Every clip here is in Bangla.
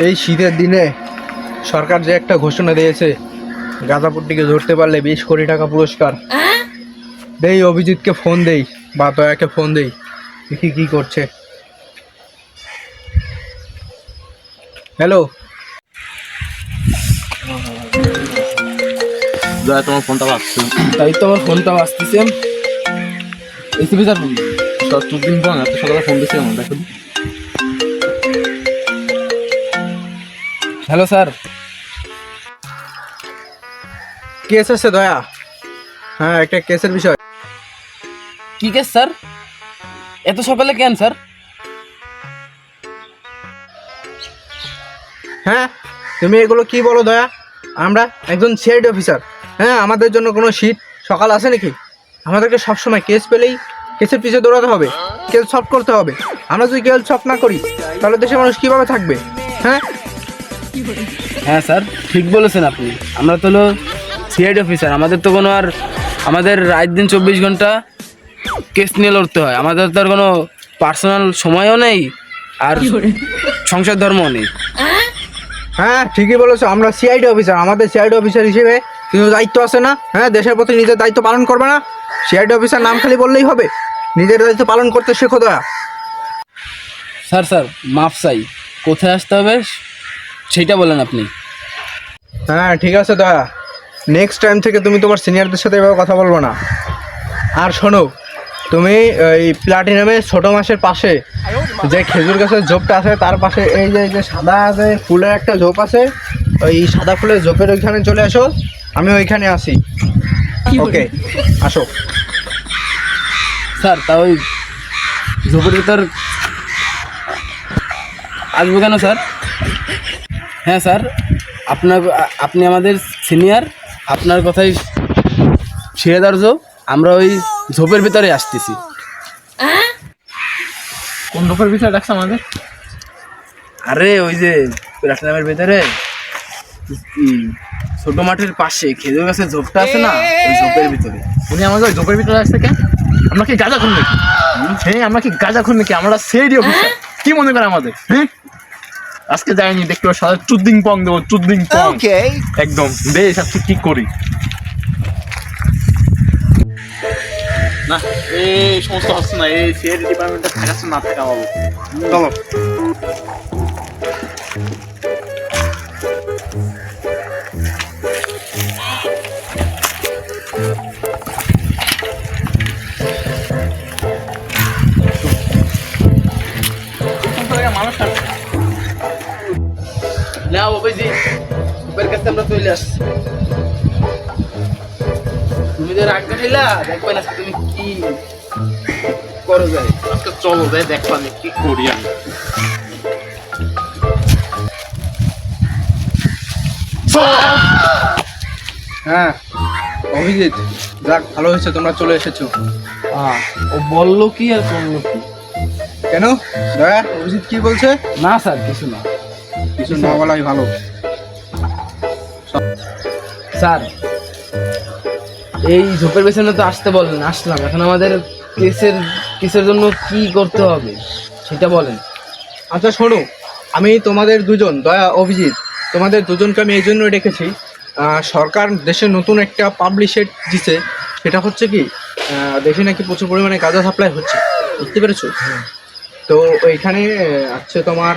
এই শীতের দিনে সরকার যে একটা ঘোষণা দিয়েছে, গাঁজাপট্টিকে ধরতে পারলে 20 কোটি টাকা পুরস্কার। দেই অভিজিৎকে ফোন দেই বা দয়াকে ফোন দেই, দেখি কি করছে। হ্যালো দয়া, তোমার ফোনটা বাজছে। তাই তো আমার ফোনটা আসতেছে। এসিপি স্যার ফোন দিন ফোন এত সকালে ফোন দিচ্ছে আমার, দেখো। হ্যালো স্যার, কেস আছে দয়া? হ্যাঁ, একটা কেসের বিষয়। কি কেস স্যার? এত সকালে কেন স্যার? হ্যাঁ, তুমি এগুলো কি বলো দয়া? আমরা একজন সিআইডি অফিসার। হ্যাঁ, আমাদের জন্য কোনো শীত সকাল আছে নাকি? আমাদেরকে সবসময় কেস পেলেই কেসের পিছে দৌড়াতে হবে, কেস সলভ করতে হবে। আমরা যদি কেস সলভ না করি তাহলে দেশের মানুষ কীভাবে থাকবে? হ্যাঁ হ্যাঁ স্যার, ঠিক বলেছেন আপনি। আমরা তো হলো সিআইডি অফিসার, আমাদের তো কোনো আর আমাদের রাত দিন 24 ঘন্টা কেস নিয়ে লড়তে হয়। আমাদের তো আর কোনো পার্সোনাল সময়ও নেই, আর সংসার ধর্মও নেই। হ্যাঁ, ঠিকই বলেছো। আমরা সিআইডি অফিসার, আমাদের সিআইডি অফিসার হিসেবে কিন্তু দায়িত্ব আছে না? হ্যাঁ, দেশের প্রতি নিজের দায়িত্ব পালন করবে না? সিআইডি অফিসার নাম খালি বললেই হবে? নিজের দায়িত্ব পালন করতে শেখো দয়া। স্যার স্যার মাফ চাই, কোথায় আসতে হবে সেইটা বলেন আপনি। হ্যাঁ ঠিক আছে দয়া, নেক্সট টাইম থেকে তুমি তোমার সিনিয়রদের সাথে এভাবে কথা বলবো না। আর শোনো, তুমি এই প্লাটিনামে ছোটো মাসের পাশে যে খেজুর গাছের ঝোপটা আছে তার পাশে এই যে সাদা আছে ফুলের একটা ঝোপ আছে, ওই সাদা ফুলের ঝোপের ওইখানে চলে আসো, আমি ওইখানে আসি। ওকে, আসো। স্যার তা ওই ঝোপের ভিতর আসবো কেন স্যার? হ্যাঁ স্যার, আপনি আমাদের সিনিয়র, আপনার কথাই শিরোধার্য। আমরা ওই ঝোপের ভিতরে আসতেছি। কোন ঝোপের বিষয় ডাকছে আমাদের? আরে ওই যে প্লাটিনামের ভিতরে ছোট মাঠের পাশে খেজুর গাছের ঝোপটা আছে না, ওই ঝোপের ভিতরে। উনি আমাদের ওই ঝোপের ভিতরে আসছে কেন? আমরা কি গাঁজা খুন নাকি? হ্যাঁ, আমরা কি গাঁজা খুন নাকি? আমরা সিআইডি অফিসার, কি মনে করে আমাদের? হ্যাঁ, আজকে যাইনি, দেখতে পাবো সারা চুদ্দিং পং দেবো, চুদ্দিং পং একদম। দে আজকে কি করি না, এই সমস্ত হচ্ছে না। এই সিআইডি ডিপার্টমেন্টে থাকাচ্ছে না থাকা বাবু। চলো মানুষ না ওই যে ঝোপের কাছে আমরা চলে আসছি। তুমি তো রাগ খাইলা, দেখবে না তুমি কি করো যায়। আজকে চলো যাই, দেখো আমি কি করি। আমি হ্যাঁ অভিজিৎ, যাক ভালো হয়েছে তোমরা চলে এসেছো। ও বললো কি আর করলো কি? কেন দয়া, অভিজিৎ কি বলছে? না স্যার, কিছু না। কিছু না বলাই ভালো। স্যার এই ঝোপের পেছনে তো আসতে বলেন, আসলাম। এখন আমাদের কেসের জন্য কি করতে হবে সেটা বলেন। আচ্ছা শোনো, আমি তোমাদের দুজন, দয়া অভিজিৎ, তোমাদের দুজনকে আমি এই জন্য ডেকেছি। সরকার দেশে নতুন একটা পাবলিশেট দিছে, সেটা হচ্ছে কি দেশে নাকি প্রচুর পরিমাণে গাঁজা সাপ্লাই হচ্ছে, বুঝতে পেরেছো? তো ওইখানে হচ্ছে তোমার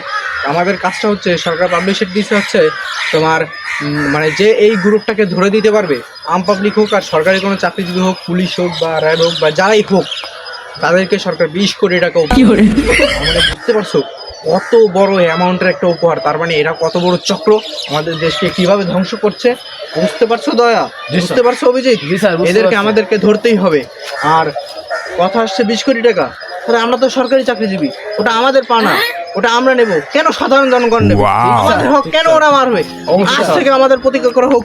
আমাদের কাজটা হচ্ছে, সরকার পাবলিশেট দিচ্ছে হচ্ছে তোমার মানে যে এই গ্রুপটাকে ধরে দিতে পারবে, আম পাবলিক হোক আর সরকারি কোনো চাকরিজীবী হোক, পুলিশ হোক বা র্যাব হোক বা যারাই হোক, তাদেরকে সরকার 20 কোটি টাকা উপহার। আমাদের বুঝতে পারছো কত বড় অ্যামাউন্টের একটা উপহার? তার মানে এরা কত বড় চক্র আমাদের দেশকে কিভাবে ধ্বংস করছে, বুঝতে পারছো দয়া? বুঝতে পারছো অভিজিৎ? এদেরকে আমাদেরকে ধরতেই হবে। আর কথা আসছে 20 কোটি টাকা, তাহলে আমরা তো সরকারি চাকরিজীবী, ওটা আমাদের পানা, ওটা আমরা নেব কেন? সাধারণ জনগণ নেবে? আমাদের হক কেন ওরা মারবে? আজ থেকে আমাদের প্রতিজ্ঞা করা হোক,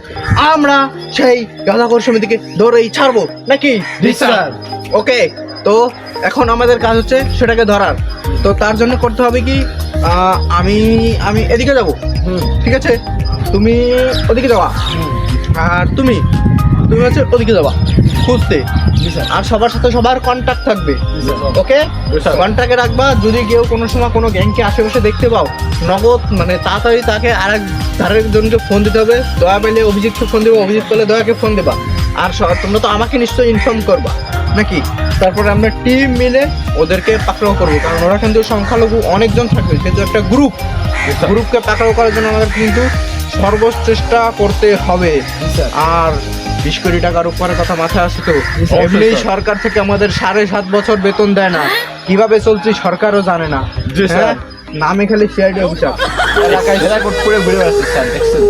আমরা সেই গাঁজাখোর সমিতিকে ধরেই ছাড়বো, নাকি? ওকে, তো এখন আমাদের কাজ হচ্ছে সেটাকে ধরার। তো তার জন্য করতে হবে কি, আমি আমি এদিকে যাব, ঠিক আছে? তুমি ওদিকে যাওয়া, আর তুমি হচ্ছে ওদিকে যাওয়া। খুঁজতে। জি স্যার। আর সবার সাথে সবার কন্ট্যাক্ট থাকবে, ওকে? কন্ট্যাক্টে রাখবা। যদি কেউ কোনো সময় কোনো গ্যাংকে আশেপাশে দেখতে পাও, নগদ মানে তাড়াতাড়ি তাকে আরেকজনকে ফোন দিতে হবে। দয়া পেলে অভিজিৎকে ফোন দেবো, অভিজিৎ পেলে দয়াকে ফোন দেবা। আর তোমরা তো আমাকে নিশ্চয়ই ইনফর্ম করবা নাকি? তারপরে আমরা টিম মিলে ওদেরকে পাকড়াও করবো, কারণ ওরা কিন্তু সংখ্যালঘু অনেকজন থাকবে, কিন্তু একটা গ্রুপকে পাকড়াও করার জন্য আমাদের কিন্তু সর্বোচ্চ চেষ্টা করতে হবে। আর 20 কোটি টাকার উপরে কথা মাথায় আসে তো। এমনি সরকার থেকে আমাদের 7.5 বছর বেতন দেয় না, কিভাবে চলছি সরকারও জানে না। জি স্যার। হ্যাঁ, নামে খালি সিআইডি অফিসার, এলাকায় রেকর্ড করে ঘুরে বেড়াচ্ছে স্যার, দেখছেন?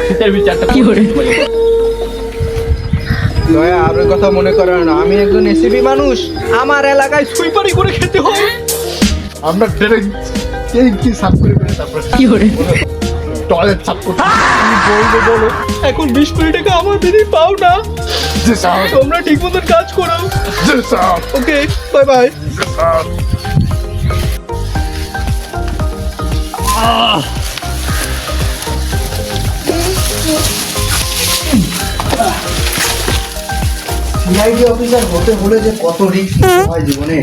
শীতের বিচারটা কি করে? দয়া আর ওই কথা মনে করে না। আমি একজন এসিবি মানুষ, আমার এলাকায় সুইপারি করে খেতে হয়। আমরা কি সাফ করে করে তারপরে কি করে? টয়লেট সাফ করতে। বলো এখন 20 কোটি টাকা আমার দিদি পাও না, জি স্যার। তোমরা ঠিক মতন কাজ করো। জি স্যার। ওকে, বাই বাই। জি স্যার। সিআইডি অফিসার হতে হলে যে কত রিস্ক নিতে হয় জীবনে।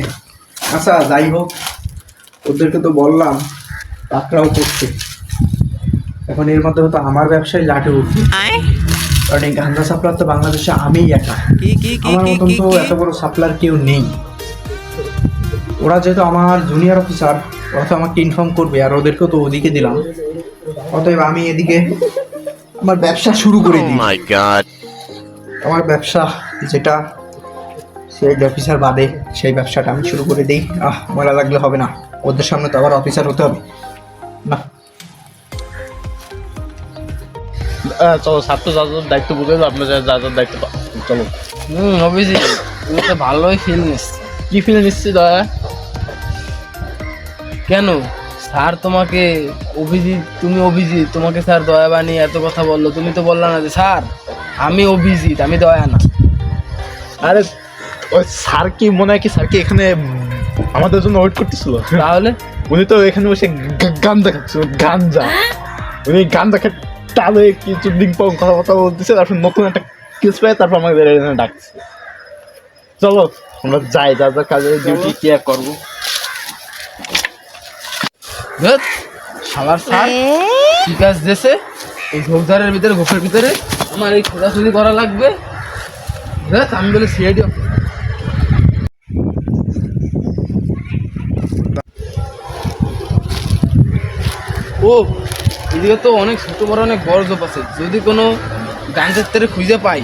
আচ্ছা যাই হোক, ওদেরকে তো বললাম টাকরাও করছে, এখন এর মধ্যে হয়তো আমার ব্যবসায় লাটে উঠবে, কারণ এই গাঁজা সাপ্লার তো বাংলাদেশে আমিই একা। আমার মতন তো এত বড় সাপ্লার কেউ নেই। ওরা যেহেতু আমার জুনিয়র অফিসার, ওরা তো আমাকে ইনফর্ম করবে, আর ওদেরকেও তো ওদিকে দিলাম। অতএব আমি এদিকে আমার ব্যবসা শুরু করে দিই। আমার ব্যবসা যেটা সেই অফিসার বাদে, সেই ব্যবসাটা আমি শুরু করে দিই। মজা লাগলে হবে না, ওদের সামনে তো আবার অফিসার হতে হবে না। চলো, ছাত্র যাদের দায়িত্ব বুঝে আপনার যাদের দায়িত্ব চলো। অভিজিৎ, তুমি তো ভালোই ফিল নিচ্ছ। কি ফিল নিচ্ছি দয়া? কেন স্যার তোমাকে অভিজিৎ, তুমি অভিজিৎ, তোমাকে স্যার দয়া বানিয়ে এত কথা বললো, তুমি তো বললা না যে স্যার আমি অভিজিৎ, আমি দয়া না? আরে ওই স্যার কি মনে হয় কি স্যার কি এখানে আমাদের জন্য ওয়েট করতেছিল? তাহলে উনি তো এখানে বসে গাঞ্জা খাচ্ছিল, গাঞ্জা। উনি গাঞ্জা খেয়ে তাহলে কি চুদ্দিং পং কথা বলতেছে, তারপর নতুন একটা কিস পায়, তারপর আমাদের এখানে ডাকছে। চলো আমরা যাই, যা যা কাজের ডিউটি কি আর করবো। ধুৎ, শালার স্যার কি কাজ দিয়েছে এই ঝোপঝাড়ের ভিতরে, গোফের ভিতরে আমার এই খোঁজাখুঁজি করা লাগবে। ধুৎ, আমি বলে সিআইডি। ও এদিকে তো অনেক ছোট বড় অনেক বড় ঝোপ আছে, যদি কোনো গাঞ্জার তেরে খুঁজে পাই।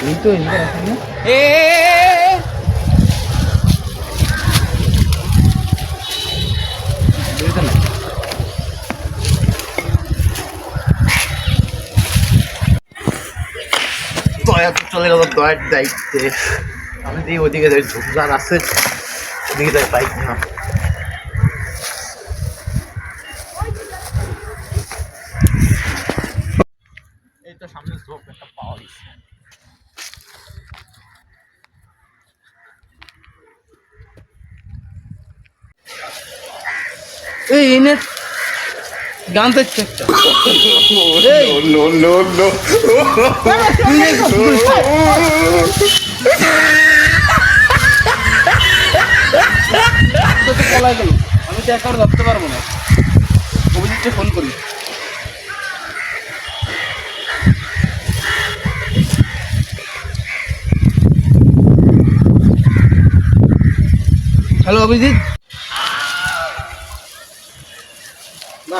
এই তো এদিকে আছে না? এদিকে না। দয়া তো চলে গেল দয়ার দায়িত্বে। আমি দিই ওদিকে যাই, ঝোপঝাড় আছে ওদিকে যাই, পাই না। এই তো সামনে ঝোপ একটা পাওয়া গেছে। এই এনে গান দেখছে একটা। এই, তো তো পলাই গেল, আমি তো একা আর ধরতে পারবো না। অভিজিৎকে ফোন করি। হ্যালো অভিজিৎ। না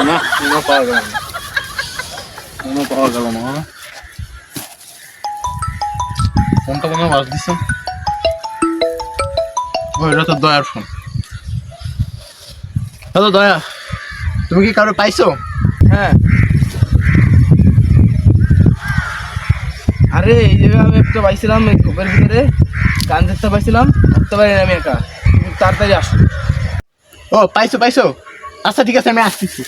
না, কোনো পাওয়া গেল না, কোনো পাওয়া গেল না। ফোনটা কোনো বাজ দিচ্ছে। ও, এটা তো দয়ার ফোন। হ্যালো দয়া, তুমি কি কারো পাইছো? হ্যাঁ, আরে এই জায়গায় আমি একটা পাইছিলাম, এই খোপের ভিতরে গান দেখতে পাইছিলাম, ধরতে পারি না আমি একা, তুমি তাড়াতাড়ি আসো। ও পাইছো পাইছো, আচ্ছা ঠিক আছে আমি আসতেছি।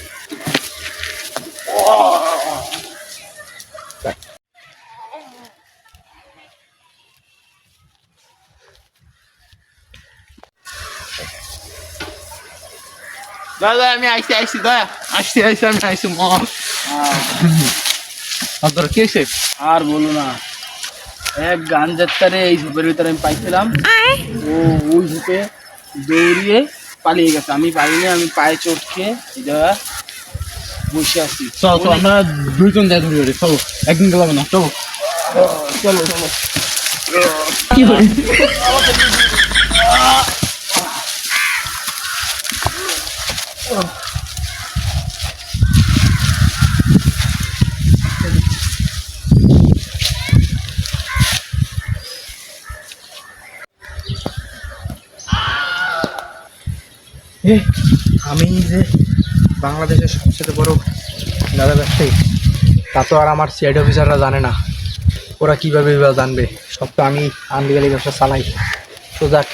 দাদা আমি আইসি দয়া, আসছি আমি আইসি। আপনারা কে এসে আর বলো না, এক গাঞ্জার তারে এই ঝোপের ভিতরে আমি পাইছিলাম, ও ওই ঝোপে দৌড়িয়ে পালিয়ে গেছে। আমি পারিনি, আমি পায়ে চোট খেয়ে এই জায়গা বসে আছি। চলো আমরা দুইজন যাই ধরে চলো, একদিন গেলাম না, চলো চলো চলো। কি করে আমি যে বাংলাদেশের সবচেয়ে বড় গাঁজা ব্যবসায়ী, তা তো আর আমার সিআইডি অফিসাররা জানে না। ওরা কীভাবে জানবে? সব তো আমি আনলিগালি ব্যবসা চালাই। তো যাক,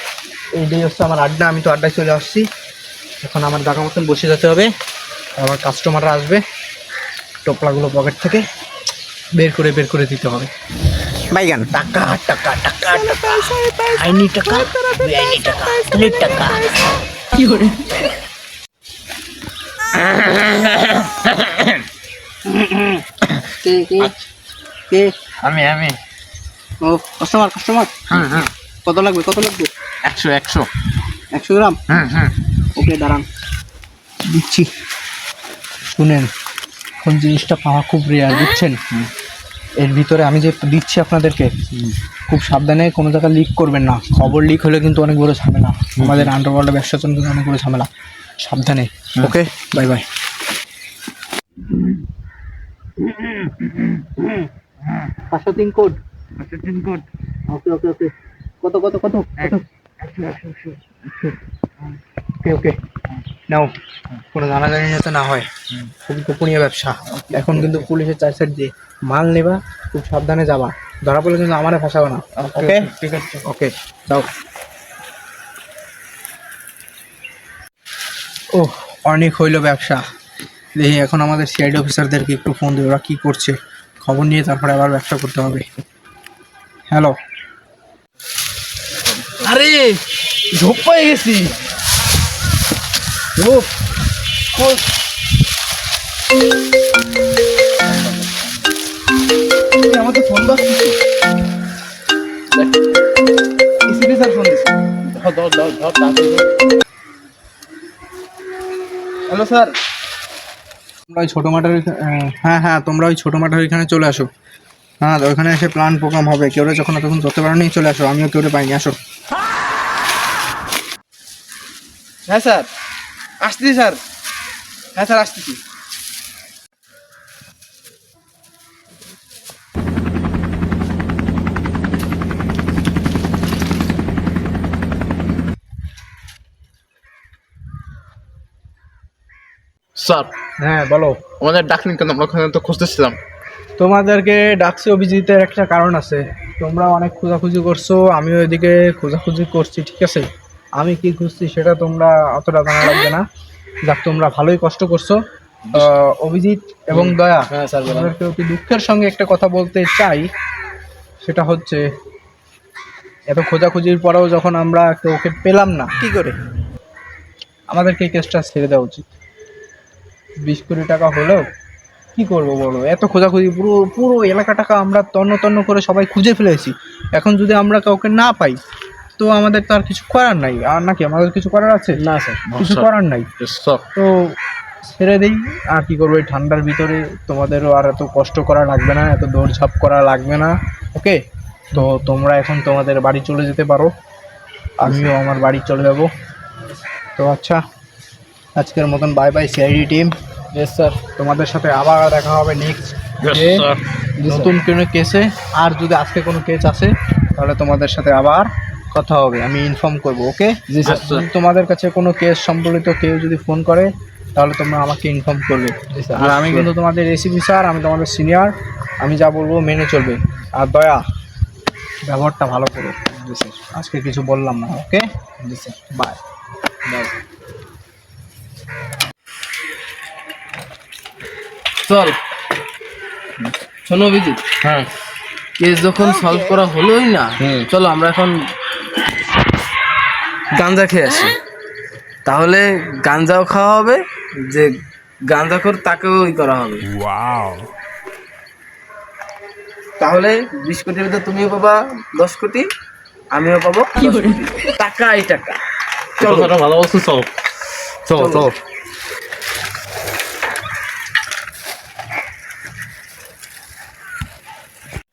এইটাই হচ্ছে আমার আড্ডা। আমি তো আড্ডায় চলে আসছি, এখন আমার জায়গা মতন বসে যেতে হবে। আমার কাস্টমাররা আসবে, টোপলাগুলো পকেট থেকে বের করে দিতে হবে। বাইগান টাকা টাকা টাকা টাকা, আইনি টাকা, বেআইনি টাকা, প্লেট টাকা। কি করে কে? আমি ও কাস্টমার। হ্যাঁ কত লাগবে? 100 100 গ্রাম। হ্যাঁ ওকে, দাঁড়ান, দিচ্ছি। শুনেন, কোন জিনিসটা পাওয়া খুব রেয়ার, বুঝছেন? এর ভিতরে আমি যে দিচ্ছি আপনাদেরকে, খুব সাবধানে, কোনো জায়গায় লিক করবেন না। খবর লিক হলে কিন্তু অনেক বড় ঝামেলা। আমাদের আন্ডারওয়ার্ল্ডে ব্যবসার জন্য কিন্তু অনেক বড় ঝামেলা। সাবধানে। ওকে, বাই বাই। 503 কোড। ওকে। কত? ওকে নাও, কোনো জানাজানি যাতে না হয়। খুব গোপনীয় ব্যবসা। এখন কিন্তু পুলিশের 4 সাইড দিয়ে মাল নেবা, খুব সাবধানে যাবা। ধরা পড়লে কিন্তু আমারে ফাঁসাবো না। ওকে, ঠিক আছে। ওকে, যাও। ও, অনেক হইল ব্যবসা। দেখি এখন আমাদের সিআইডি অফিসারদেরকে একটু ফোন দিই, ওরা কী করছে খবর নিয়ে তারপরে আবার ব্যবসা করতে হবে। হ্যালো। আরে ঝোপ পেয়ে গেছি। আমাকে ফোন বাজছে, এসিপি স্যার ফোন দিচ্ছে। হ্যালো স্যার, তোমরা ওই ছোটো মাঠের হ্যাঁ তোমরা ওই ছোটো মাঠের ওইখানে চলে আসো। হ্যাঁ, ওইখানে এসে প্ল্যান প্রোগ্রাম হবে। কেউ যখন তখন ধরতে পারো নি, চলে আসো। আমিও কেউ পাইনি, আসো। হ্যাঁ স্যার, আসতেছি স্যার। হ্যাঁ স্যার, আসতেছি। স্যার হ্যাঁ বলো। আমাদের ডাকলেন কেন? আমরা ওখানে তো খুঁজতেছিলাম। তোমাদেরকে ডাকছি অভিজিতের একটা কারণ আছে। তোমরা অনেক খোঁজাখুঁজি করছো, আমিও এদিকে খোঁজাখুঁজি করছি, ঠিক আছে? আমি কি খুঁজছি সেটা তোমরা অতটা জানা লাগবে না। যাক, তোমরা ভালোই কষ্ট করছো। অভিজিৎ এবং দয়া, হ্যাঁ স্যার, বলেন। তোমাদেরকে অতি দুঃখের সঙ্গে একটা কথা বলতে চাই। সেটা হচ্ছে, এত খোঁজাখুঁজির পরেও যখন আমরা ওকে পেলাম না, কি করে, আমাদেরকে এই কেসটা ছেড়ে দেওয়া উচিত। 20 কোটি টাকা হলেও কি করবো বলো? এত খোঁজাখুঁজি, পুরো এলাকাটাকে আমরা তন্ন করে সবাই খুঁজে ফেলেছি। এখন যদি আমরা কাউকে না পাই, তো আমাদের তো আর কিছু করার নাই। আর নাকি আমাদের কিছু করার আছে? না স্যার, কিছু করার নাই। তো ছেড়ে দিই। আর কি করবো, এই ঠান্ডার ভিতরে তোমাদেরও আর এত কষ্ট করা লাগবে না, এত দৌড়ঝাঁপ করা লাগবে না। ওকে, তো তোমরা এখন তোমাদের বাড়ি চলে যেতে পারো, আমিও আমার বাড়ি চলে যাব। তো আচ্ছা, আজকের মতন bye bye CID team. Yes sir. তোমাদের সাথে আবার দেখা হবে নেক্সট নতুন কোনো কেসে। আর যদি আজকে কোনো কেস আসে, তাহলে তোমাদের সাথে আবার কথা হবে, আমি ইনফর্ম করব। ওকে? জি স্যার। যদি তোমাদের কাছে কোনো কেস সম্বলিত কেউ যদি ফোন করে, তাহলে তোমরা আমাকে ইনফর্ম করবে। আর আমি কিন্তু তোমাদের এসিপি স্যার, আমি তোমাদের সিনিয়র, আমি যা বলবো মেনে চলবে। আর দয়া, ব্যবহারটা ভালো করো। জি স্যার, আজকে কিছু বললাম না। ওকে? জি স্যার, বাই বাই। চল, শোনো অভিজিৎ, হ্যাঁ, কেস যখন সলভ করা হলোই না, চলো আমরা এখন গাঞ্জা খেয়ে আসি। তাহলে গাঞ্জাও খাওয়া হবে, যে গাঁজাখোর তাকেও করা হবে। তাহলে 20 কোটির ভিতরে তুমিও পাবা 10 কোটি, আমিও পাবো 10 কোটি। টাকাই টাকা। চলো চলো, ভালো বলছো, চলো চলো চলো।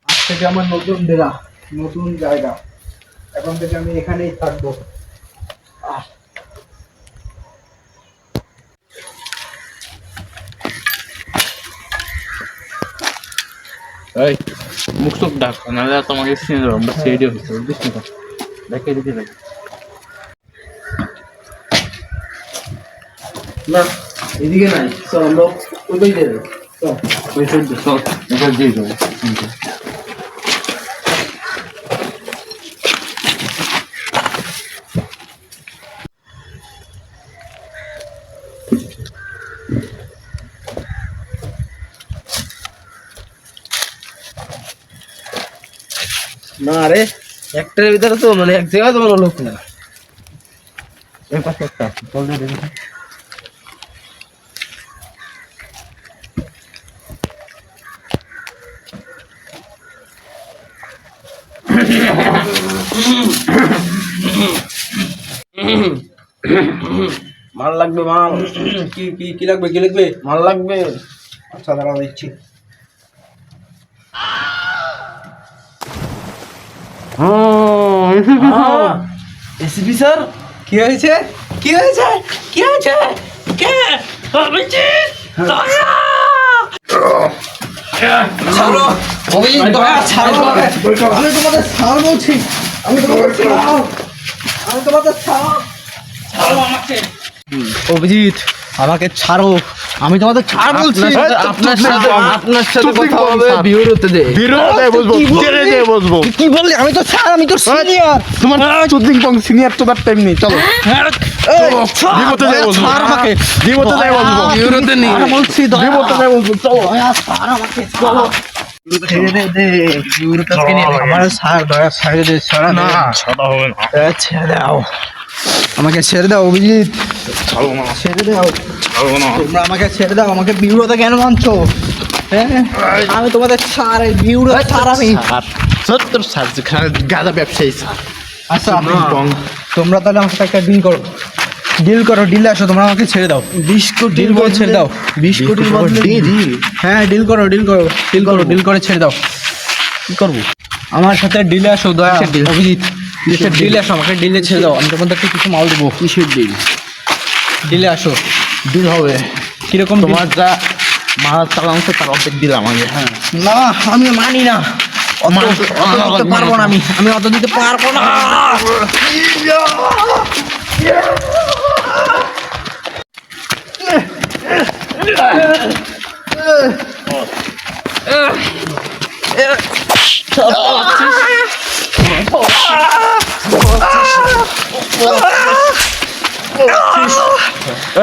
আজ থেকে আমার নতুন ডেরা, নতুন জায়গা, এখন থেকে আমি এখানেই থাকবো। এই মুখ চোখ ডাক, নাহলে তোমাকে চিনে দেবো। আমরা সিআইডি অফিসার, বুঝিস না? দেখে দেখে দেখ। না এদিকে নাই, চল আমরা ওই দিকে যাবো। চল ওই সাইড দিয়ে চল, এবার দিয়ে যাবো। না রে, একটার ভিতরে তো মানে এক জায়গায় তো কোনো লোক না। এর পাশে একটা চল দিয়ে দেখি। মাল লাগবে, মাল। কি কি কি লাগবে, কি লাগবে? মাল লাগবে। আচ্ছা দাঁড়াও দিচ্ছি। এসিপি স্যার, কি হয়েছে? কি হয়েছে? কি হয়েছে? কে? ছাড়ো অভিজিৎ, দয়া ছাড়ো আমাকে। আমি তোমাদের ছাড় বলছি, আমি তোমাদের ছাড়, আমি তোমাদের ছাড়, ছাড়ো আমাকে। অভিজিৎ আমাকে ছাড়ো, আমি তোমাদের ছাড় বলছি। আপনার সাথে কথা হবে বিউরোতে দে। বিরোধে বসবো, জেলে যেয়ে বসবো। কি বললি? আমি তো ছাড়, আমি তো সিনিয়র। তোমার চুদিং পং সিনিয়র তো তার টাইম নেই। চলো বিপদে যাই বলবো। ছাড় আমাকে, বিপদে যাই বলবো। বিউরোতে নেই। ছাড় বলছি, বিপদে যাই বলবো। চলো ছাড় আমাকে, চলো। ছেড়ে দে, বিউরোটাকে নিয়ে আমার ছাড়, দয়া ছেড়ে দে, ছাড়া না, না, ছাড়া হবে না। ছেড়ে দাও আমাকে, ছেড়ে দাও অভিজিৎ, ছাড়বো না, ছেড়ে দাও। ছাড়বো না। তোমরা আমাকে ছেড়ে দাও, আমাকে বিউরোতে কেন মানছো? হ্যাঁ, আমি তোমাদের ছাড়, এই বিউরো ছাড় আমি। আর সত্তর সাল যেখানে গাঁজা ব্যবসায়ী স্যার। আচ্ছা তোমরা তাহলে আমার সাথে একটা ডিল করো, ডিল করো, ডিলে আসো, তোমরা আমাকে ছেড়ে দাও। 20 কোটি ডিল করে ছেড়ে দাও। 20 কোটির বদলে ডিল? হ্যাঁ ডিল করো, ডিল করো, ডিল করো, ডিল করে ছেড়ে দাও। কি করবো? আমার সাথে ডিলে আসো, দয়া অভিজিৎ, ডিলে আসো, আমাকে ডিলে ছেড়ে দাও, আমি তোমাদেরকে কিছু মাল দেবো। কিসের ডিল? ডিলে আসো। ডিল হবে। কিরকম deal? তোমার যা মাল চালানো তার অর্ধেক দিলাম আগে। হ্যাঁ, না আমি মানি না, অত দিতে পারবো না, আমি অত দিতে পারবো না।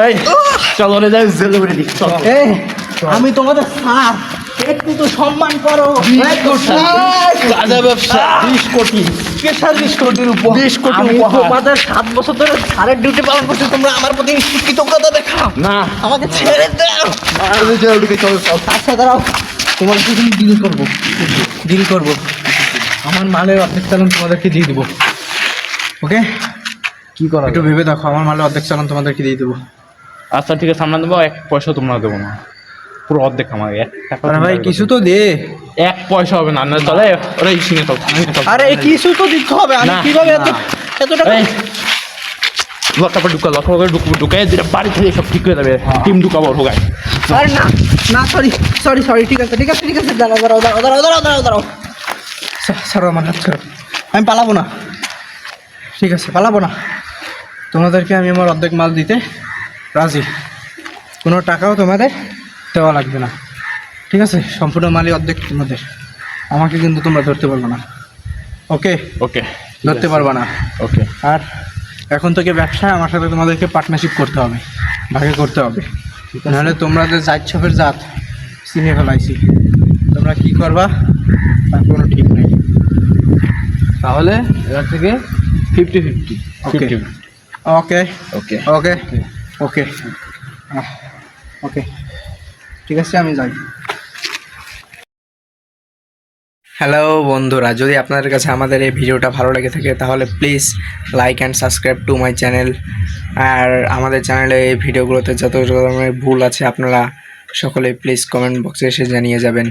এই চলো রে, যাই জেলে করে দিই। চলো এই, আমি তোমাদের স্যার, একটু তো সম্মান করো। গাঁজা ব্যবসা 20 কোটি, কেসার 20 কোটির উপর, 20 কোটি আমি উপহার। তোমাদের 7 বছর ধরে স্যারের ডিউটি পালন করছি, তোমরা আমার প্রতি কৃতজ্ঞতা দেখাও। না আমাকে ছেড়ে দাও। আচ্ছা দাঁড়াও, তোমার সাথে ডিল করবো, ডিল করবো। আমার মালের অর্ধেক চালান তোমাদেরকে দিয়ে দেবো। ওকে, কি করা একটু ভেবে দেখো, আমার মালের অর্ধেক চালান তোমাদেরকে দিয়ে দেবো। আচ্ছা ঠিক আছে, আমরা দেবো। 1 পয়সা তোমরা দেবো না, পুরো অর্ধেক আমার। 1 টাকা আরে ভাই কিছু তো দে। 1 পয়সা হবে না। না চলে ওরা সিনে চল। আরে কিছু তো দিতে হবে, আমি না, কিভাবে এত টাকা? লটকা ঢুকা, লটকা ঢুকাই দিলে বাড়ি থেকে সব ঠিক হয়ে যাবে। টিম ঢুকাবো ঢুকাই। আরে না না, সরি সরি সরি, ঠিক আছে ঠিক আছে ঠিক আছে, দাঁড়াও দাঁড়াও দাঁড়াও দাঁড়াও দাঁড়াও দাঁড়াও দাঁড়াও, ছাড়ো আমার হাত, ছাড়ো, আমি পালাবো না। ঠিক আছে পালাবো না, তোমাদেরকে আমি আমার অর্ধেক মাল দিতে রাজি, কোনো টাকাও তোমাদের দেওয়া লাগবে না। ঠিক আছে, সম্পূর্ণ মালই অর্ধেক তোমাদের, আমাকে কিন্তু তোমরা ধরতে পারবে না। ওকে, ওকে ধরতে পারবে না। ওকে। আর এখন থেকে ব্যবসায় আমার সাথে তোমাদেরকে পার্টনারশিপ করতে হবে, ভাগে করতে হবে, নাহলে তোমরা যে জাত ছাপের জাত চিনে ফেলাইছি, তোমরা কি করবা তার কোনো ঠিক নেই। তাহলে এবার থেকে 50-50। ওকে ওকে ওকে ওকে ওকে, ওকে, ঠিক আছে, আমি যাই। হ্যালো বন্ধুরা, যদি আপনাদের কাছে আমাদের এই ভিডিওটা ভালো লেগে থাকে তাহলে please like and subscribe to my channel. আর আমাদের চ্যানেলে এই ভিডিওগুলোতে যত ধরনের ভুল আছে আপনারা সকলে প্লিজ কমেন্ট বক্সে এসে জানিয়ে যাবেন।